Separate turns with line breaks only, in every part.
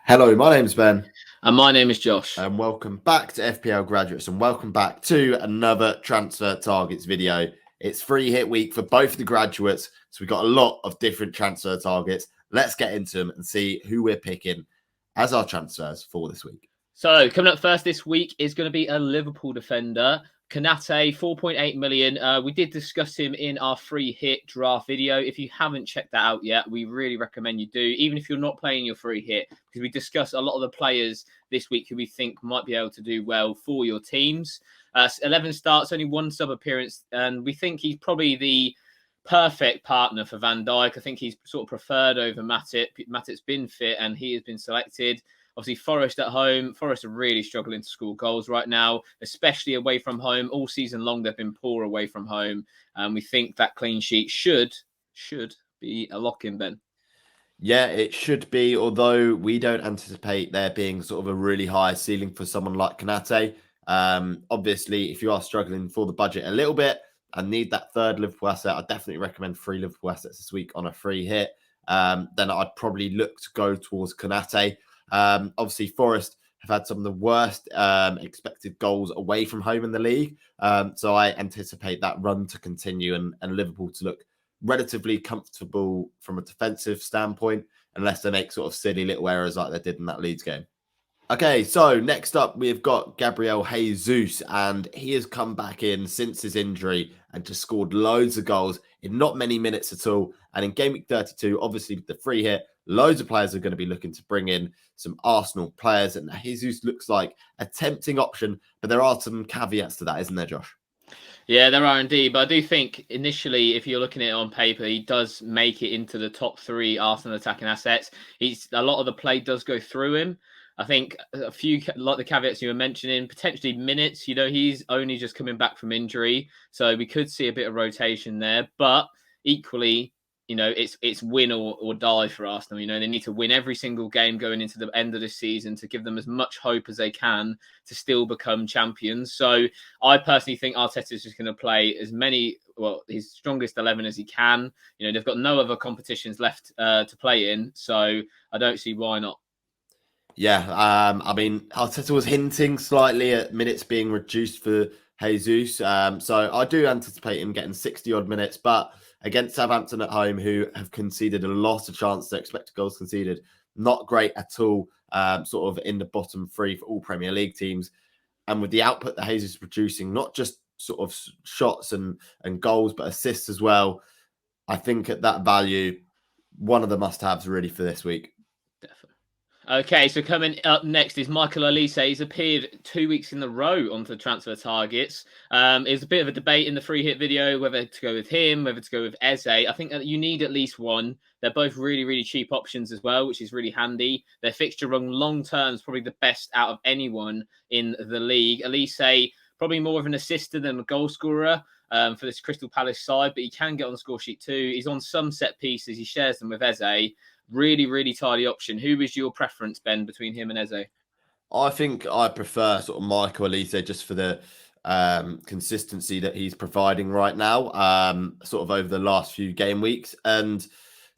Hello, my name's Ben,
And my name is Josh.
and welcome back to FPL Graduates, and welcome back to another Transfer Targets video. It's free hit week for both the graduates, so we've got a lot of different transfer targets. Let's get into them and see who we're picking as our transfers for this week.
So, coming up first this week is going to be a Liverpool defender, Konate, 4.8 million. We did discuss him in our free hit draft video. If you haven't checked that out yet, we really recommend you do, even if you're not playing your free hit, because we discuss a lot of the players this week who we think might be able to do well for your teams. 11 starts, only one sub appearance, and we think he's probably the perfect partner for Van Dijk. I think he's sort of preferred over Matip. Matip's been fit and he has been selected. Obviously, Forest at home. Forest are really struggling to score goals right now, especially away from home. All season long, they've been poor away from home. And we think that clean sheet should be a lock-in, Ben.
Yeah, it should be, although we don't anticipate there being sort of a really high ceiling for someone like Konate. Obviously, if you are struggling for the budget a little bit and need that third Liverpool asset, I definitely recommend 3 Liverpool assets this week on a free hit. Then I'd probably look to go towards Konate. Obviously, Forest have had some of the worst expected goals away from home in the league. So I anticipate that run to continue and Liverpool to look relatively comfortable from a defensive standpoint, unless they make sort of silly little errors like they did in that Leeds game. Okay, so next up, we've got Gabriel Jesus, and he has come back in since his injury and just scored loads of goals in not many minutes at all. And in Game Week 32, obviously with the free hit, loads of players are going to be looking to bring in some Arsenal players, and Jesus looks like a tempting option, but there are some caveats to that, isn't there, Josh?
Yeah, there are indeed. But I do think initially, if you're looking at it on paper, he does make it into the top 3 Arsenal attacking assets. A lot of the play does go through him. I think a few, like the caveats you were mentioning, potentially minutes. He's only just coming back from injury, so we could see a bit of rotation there. But equally, it's win or die for Arsenal. They need to win every single game going into the end of the season to give them as much hope as they can to still become champions. So I personally think Arteta is just going to play his strongest 11 as he can. They've got no other competitions left to play in, so I don't see why not.
Yeah, I mean, Arteta was hinting slightly at minutes being reduced for Jesus. So I do anticipate him getting 60-odd minutes, but against Southampton at home, who have conceded a lot of chances, their expected goals conceded, not great at all, sort of in the bottom 3 for all Premier League teams. And with the output that Jesus is producing, not just sort of shots and goals, but assists as well, I think at that value, one of the must-haves really for this week.
Definitely. Okay, so coming up next is Michael Olise. He's appeared 2 weeks in a row onto the transfer targets. There's a bit of a debate in the free hit video whether to go with him, whether to go with Eze. I think that you need at least one. They're both really, really cheap options as well, which is really handy. Their fixture run long term is probably the best out of anyone in the league. Olise, probably more of an assister than a goal scorer for this Crystal Palace side, but he can get on the score sheet too. He's on some set pieces. He shares them with Eze. Really, really tidy option. Who is your preference, Ben, between him and Eze?
I think I prefer sort of Michael Olise just for the consistency that he's providing right now, sort of over the last few game weeks. And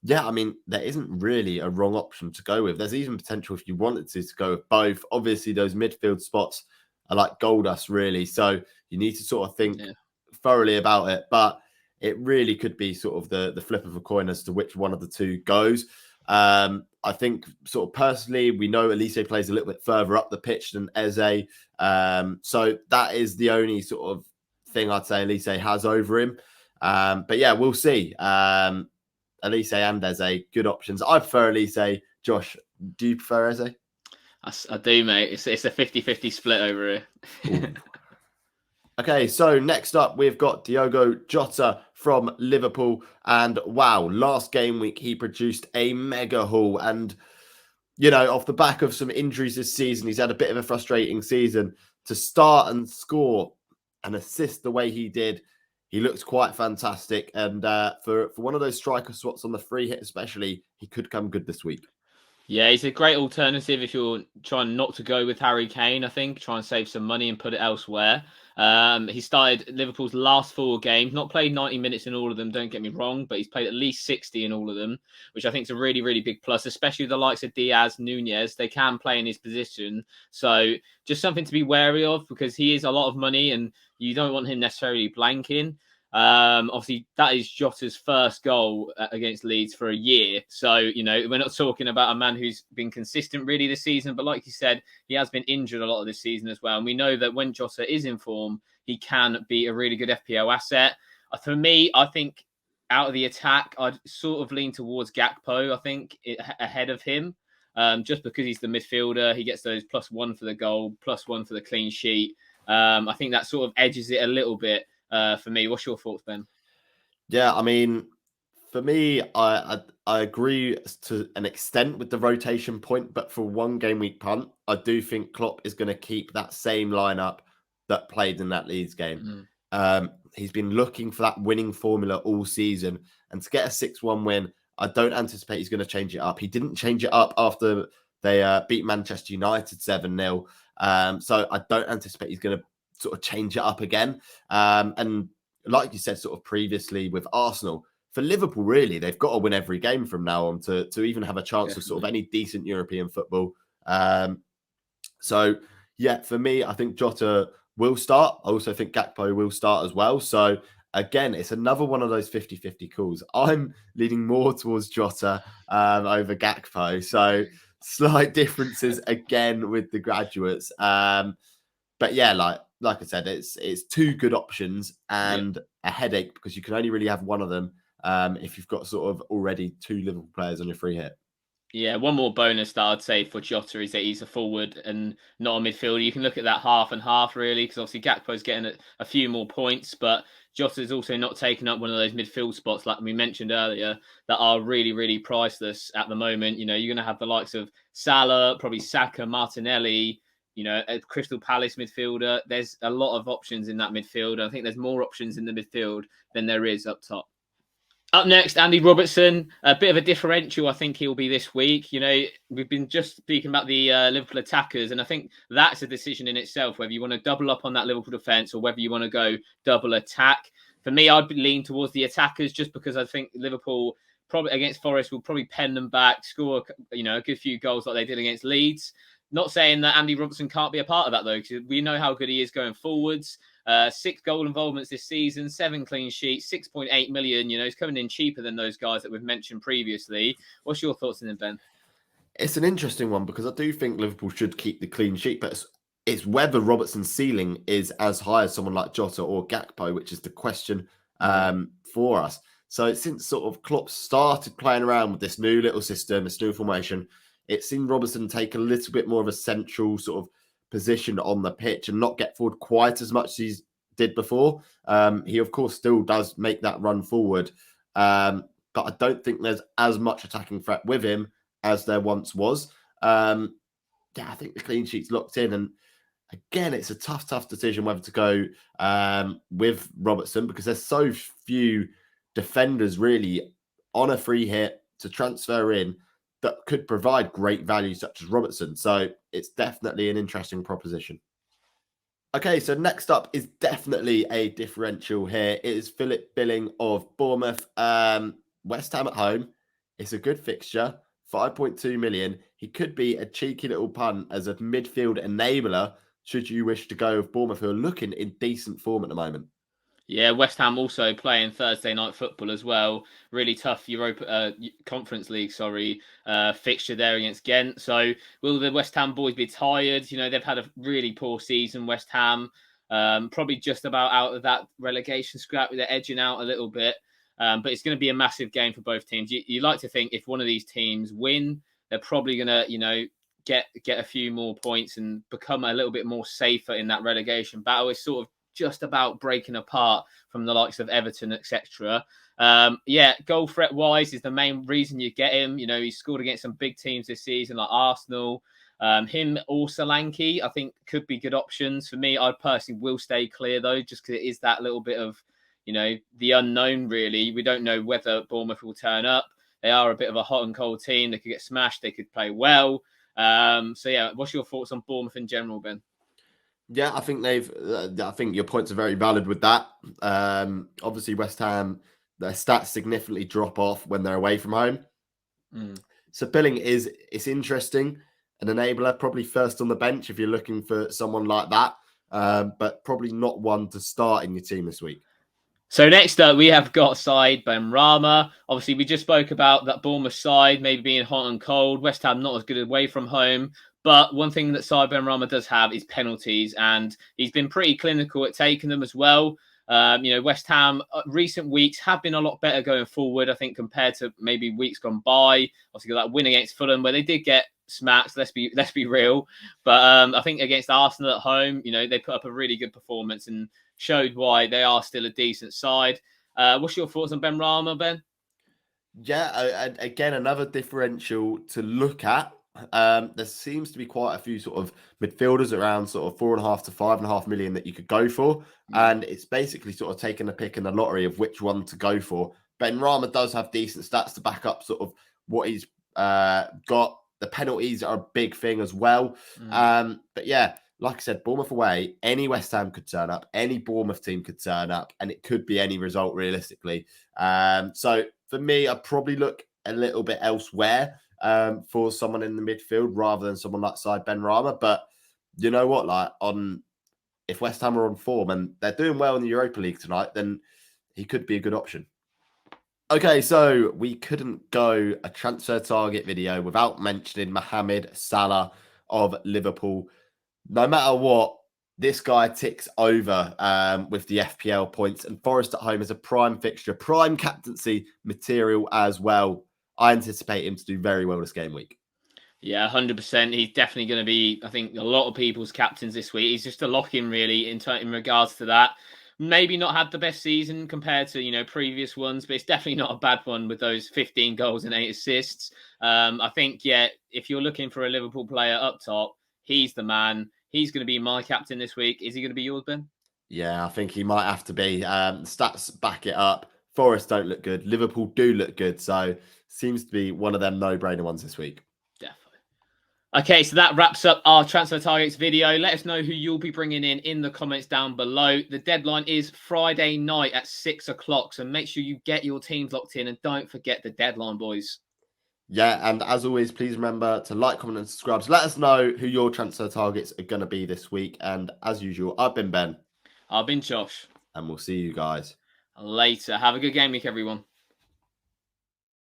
yeah, I mean, there isn't really a wrong option to go with. There's even potential if you wanted to go with both. Obviously, those midfield spots are like gold dust, really. So you need to sort of think thoroughly about it. But it really could be sort of the flip of a coin as to which one of the two goes. I think sort of personally, we know Olise plays a little bit further up the pitch than Eze. So that is the only sort of thing I'd say Olise has over him. But yeah, we'll see. Olise and Eze, good options. I prefer Olise. Josh, do you prefer Eze?
I do, mate. It's a 50-50 split over here.
Okay, so next up, we've got Diogo JOTA from Liverpool. And wow, last game week, he produced a mega haul. And, off the back of some injuries this season, he's had a bit of a frustrating season. To start and score and assist the way he did, he looks quite fantastic. And for one of those striker swaps on the free hit especially, he could come good this week.
Yeah, he's a great alternative if you're trying not to go with Harry Kane. I think try and save some money and put it elsewhere. He started Liverpool's last 4 games, not played 90 minutes in all of them. Don't get me wrong, but he's played at least 60 in all of them, which I think is a really, really big plus. Especially the likes of Diaz, Nunez, they can play in his position. So just something to be wary of because he is a lot of money, and you don't want him necessarily blanking. Obviously, that is Jota's first goal against Leeds for a year. So, we're not talking about a man who's been consistent really this season. But like you said, he has been injured a lot of this season as well. And we know that when Jota is in form, he can be a really good FPL asset. For me, I think out of the attack, I'd sort of lean towards Gakpo, I think, ahead of him. Just because he's the midfielder, he gets those +1 for the goal, +1 for the clean sheet. I think that sort of edges it a little bit. For me, what's your thoughts, Ben?
Yeah, I mean, for me, I agree to an extent with the rotation point, but for one game week punt, I do think Klopp is going to keep that same lineup that played in that Leeds game. He's been looking for that winning formula all season, and to get a 6-1 win, I don't anticipate he's going to change it up. He didn't change it up after they beat Manchester United 7-0, so I don't anticipate he's going to sort of change it up again. And like you said, sort of previously with Arsenal, for Liverpool, really, they've got to win every game from now on to even have a chance of sort of any decent European football. So, yeah, for me, I think Jota will start. I also think Gakpo will start as well. So, again, it's another one of those 50-50 calls. I'm leaning more towards Jota over Gakpo. So, slight differences again with the graduates. But yeah, like I said, it's two good options and a headache because you can only really have one of them if you've got sort of already 2 Liverpool players on your free hit.
Yeah, one more bonus that I'd say for Jota is that he's a forward and not a midfielder. You can look at that half and half, really, because obviously Gakpo's getting a few more points, but Jota's also not taking up one of those midfield spots, like we mentioned earlier, that are really, really priceless at the moment. You're going to have the likes of Salah, probably Saka, Martinelli, a Crystal Palace midfielder. There's a lot of options in that midfield. I think there's more options in the midfield than there is up top. Up next, Andy Robertson, a bit of a differential, I think he'll be this week. We've been just speaking about the Liverpool attackers, and I think that's a decision in itself, whether you want to double up on that Liverpool defence or whether you want to go double attack. For me, I'd lean towards the attackers just because I think Liverpool probably against Forest will probably pen them back, score a good few goals like they did against Leeds. Not saying that Andy Robertson can't be a part of that, though, because we know how good he is going forwards. 6 goal involvements this season, 7 clean sheets, 6.8 million. He's coming in cheaper than those guys that we've mentioned previously. What's your thoughts on him, Ben?
It's an interesting one because I do think Liverpool should keep the clean sheet, but it's whether Robertson's ceiling is as high as someone like Jota or Gakpo, which is the question for us. So since sort of Klopp started playing around with this new little system, this new formation, it's seen Robertson take a little bit more of a central sort of position on the pitch and not get forward quite as much as he did before. He, of course, still does make that run forward, but I don't think there's as much attacking threat with him as there once was. I think the clean sheet's locked in. And again, it's a tough decision whether to go with Robertson because there's so few defenders really on a free hit to transfer in that could provide great value such as Robertson. So it's definitely an interesting proposition. Okay, so next up is definitely a differential here. It is PHILLIP Billing of Bournemouth. West Ham at home. It's a good fixture. 5.2 million. He could be a cheeky little punt as a midfield enabler should you wish to go with Bournemouth, who are looking in decent form at the moment.
Yeah, West Ham also playing Thursday night football as well. Really tough Europa Conference League, fixture there against Ghent. So will the West Ham boys be tired? They've had a really poor season, West Ham. Probably just about out of that relegation scrap. They're edging out a little bit. But it's going to be a massive game for both teams. You like to think if one of these teams win, they're probably going to, get a few more points and become a little bit more safer in that relegation battle. It's sort of just about breaking apart from the likes of Everton, etc. Goal threat wise is the main reason you get him. He's scored against some big teams this season like Arsenal. Him or Solanke, I think could be good options. For me, I personally will stay clear though, just because it is that little bit of, the unknown really. We don't know whether Bournemouth will turn up. They are a bit of a hot and cold team. They could get smashed. They could play well. So yeah, what's your thoughts on Bournemouth in general, Ben?
Yeah, I think I think your points are very valid with that. Obviously, West Ham, their stats significantly drop off when they're away from home. So Billing it's interesting, an enabler, probably first on the bench if you're looking for someone like that, but probably not one to start in your team this week.
So next up, we have got side Benrahma. Obviously, we just spoke about that Bournemouth side maybe being hot and cold. West Ham not as good away from home. But one thing that side Benrahma does have is penalties, and he's been pretty clinical at taking them as well. West Ham recent weeks have been a lot better going forward, I think, compared to maybe weeks gone by. Obviously, got that win against Fulham where they did get smacked. Let's be real. But I think against Arsenal at home, they put up a really good performance and showed why they are still a decent side. What's your thoughts on Benrahma, Ben?
Yeah, again, another differential to look at. There seems to be quite a few sort of midfielders around sort of 4.5 to 5.5 million that you could go for. And it's basically sort of taking a pick in the lottery of which one to go for. Benrahma does have decent stats to back up sort of what he's got. The penalties are a big thing as well. But yeah, like I said, Bournemouth away, any West Ham could turn up, any Bournemouth team could turn up, and it could be any result realistically. So for me, I'd probably look a little bit elsewhere for someone in the midfield rather than someone like side Benrahma. But you know what? If West Ham are on form and they're doing well in the Europa League tonight, then he could be a good option. Okay, so we couldn't go a transfer target video without mentioning Mohammed Salah of Liverpool. No matter what, this guy ticks over with the FPL points, and Forest at home is a prime fixture, prime captaincy material as well. I anticipate him to do very well this game week.
Yeah, 100%. He's definitely going to be, I think, a lot of people's captains this week. He's just a lock-in, really, in regards to that. Maybe not had the best season compared to, previous ones, but it's definitely not a bad one with those 15 goals and 8 assists. I think, yeah, if you're looking for a Liverpool player up top, he's the man. He's going to be my captain this week. Is he going to be yours, Ben?
Yeah, I think he might have to be. Stats back it up. Forest don't look good. Liverpool do look good. So seems to be one of them no-brainer ones this week.
Definitely. Okay, so that wraps up our transfer targets video. Let us know who you'll be bringing in the comments down below. The deadline is Friday night at 6 o'clock. So make sure you get your teams locked in and don't forget the deadline, boys.
Yeah, and as always, please remember to like, comment, and subscribe. So let us know who your transfer targets are going to be this week. And as usual, I've been Ben.
I've been Josh.
And we'll see you guys
later. Have a good game week, everyone.